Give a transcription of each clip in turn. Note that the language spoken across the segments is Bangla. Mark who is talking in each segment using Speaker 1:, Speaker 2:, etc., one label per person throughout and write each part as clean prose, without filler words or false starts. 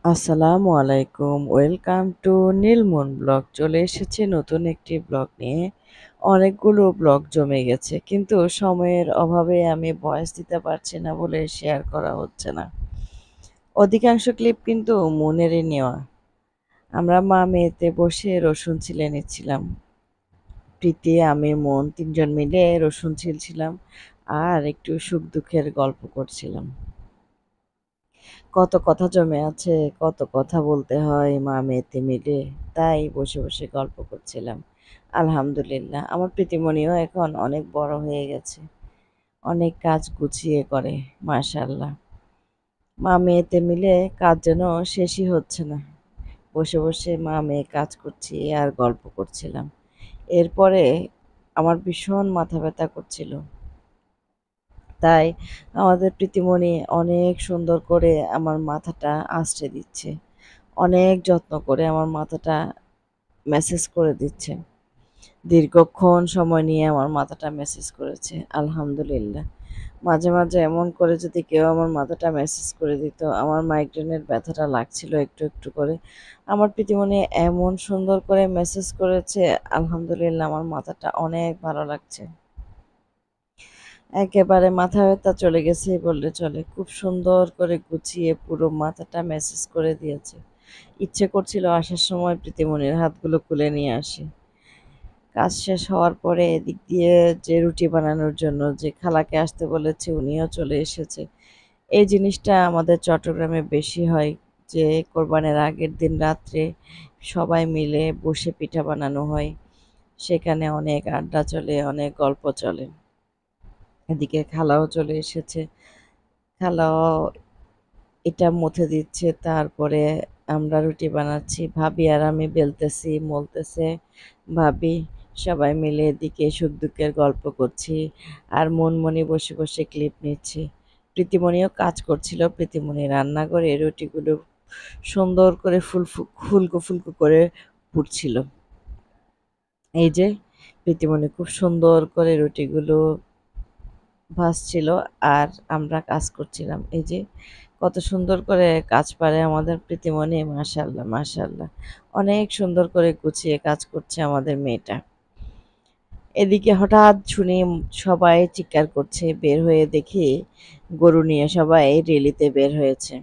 Speaker 1: আসসালামু আলাইকুম। Welcome to Nilmon blog. চলে এসেছি নতুন একটি ব্লগ নিয়ে। অনেকগুলো ব্লগ জমে গেছে। কিন্তু সময়ের অভাবে আমি ভয়েস দিতে পারছি না বলে শেয়ার করা হচ্ছে না। অধিকাংশ ক্লিপ কিন্তু মনেরই নেওয়া। আমরা মা-মেয়েতে বসে রসুন ছিলে নিচ্ছিলাম। প্রীতি, আমি, মন ৩ জন মিলে রসুন ছিলছিলাম আর একটু সুখ-দুঃখের গল্প করছিলাম। কত কথা জমে আছে, কত কথা বলতে হয় মা-মেয়েতে মিলে। তাই বসে, বসে গল্প করছিলাম। আলহামদুলিল্লাহ, আমার প্রীতিমণিও এখন অনেক বড় হয়ে গেছে। অনেক কাজ গুছিয়ে করে, মাশাআল্লাহ। মা-মেয়েতে মিলে কাজ যেন শেষই হচ্ছে না। বসে, বসে মা-মেয়ে কাজ করছি আর গল্প করছিলাম। এরপরে আমার ভীষণ মাথা ব্যথা করছিল। তাই আমাদের প্রীতিমণি অনেক সুন্দর করে আমার মাথাটা আঁচড়ে দিচ্ছে। অনেক যত্ন করে আমার মাথাটা ম্যাসেজ করে দিচ্ছে। দীর্ঘক্ষণ সময় নিয়ে আমার মাথাটা ম্যাসেজ করেছে। আলহামদুলিল্লাহ। মাঝে, মাঝে এমন করে যদি কেউ আমার মাথাটা ম্যাসেজ করে দিত, আমার মাইগ্রেনের ব্যথাটা লাগছিল একটু, একটু করে। আমার প্রীতিমণি এমন সুন্দর করে ম্যাসেজ করেছে, আলহামদুলিল্লাহ আমার মাথাটা অনেক ভালো লাগছে। একেবারে মাথা ব্যথা চলে গেছে বললে চলে। খুব সুন্দর করে গুছিয়ে পুরো মাথাটা ম্যাসেজ করে দিয়েছে। ইচ্ছে করছিল আসার সময় প্রীতিমণির হাতগুলো খুলে নিয়ে আসি। কাজ শেষ হওয়ার পরে এদিক দিয়ে যে রুটি বানানোর জন্য যে খালাকে আসতে বলেছি উনিও চলে এসেছে। এই জিনিসটা আমাদের চট্টগ্রামে বেশি হয় যে কোরবানির আগের দিন রাত্রে সবাই মিলে বসে পিঠা বানানো হয়। সেখানে অনেক আড্ডা চলে, অনেক গল্প চলে। এদিকে খালাও চলে এসেছে। খালাও এটা মুথে দিচ্ছে, তারপরে আমরা রুটি বানাচ্ছি। ভাবি আর আমি বেলতেছি, মলতেছে ভাবি। সবাই মিলে এদিকে সুখ-দুঃখের গল্প করছি। আর মনমনি বসে, বসে ক্লিপ নিচ্ছি। প্রীতিমণিও কাজ করছিল। প্রীতিমণি রান্না করে রুটিগুলো সুন্দর করে ফুলকো, ফুলকো করে পুড়ছিল। এই যে প্রীতিমণি খুব সুন্দর করে রুটিগুলো ভাসছিল আর আমরা কাজ করছিলাম। এই যে কত সুন্দর করে কাজ পারে আমাদের প্রীতিমণি, মাশাআল্লাহ, মাশাআল্লাহ। অনেক সুন্দর করে গুছিয়ে কাজ করছে আমাদের মেয়েটা। এদিকে হঠাৎ শুনি সবাই চিৎকার করছে। বের হয়ে দেখি গরু নিয়ে সবাই রেলিতে বের হয়েছে।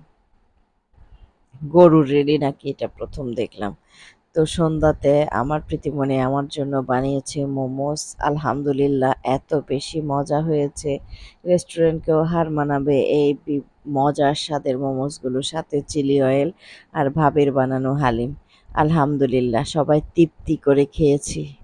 Speaker 1: গরুর রেলি নাকি এটা ১ম দেখলাম। তো সন্ধ্যাতে আমার প্রীতিমণি আমার জন্য বানিয়েছে মোমোস। আলহামদুলিল্লাহ এত বেশি মজা হয়েছে, রেস্টুরেন্টকেও হার মানাবে এই মজার স্বাদের মোমোসগুলো, সাথে চিলি অয়েল আর ভাবির বানানো হালিম। আলহামদুলিল্লাহ সবাই তৃপ্তি করে খেয়েছি।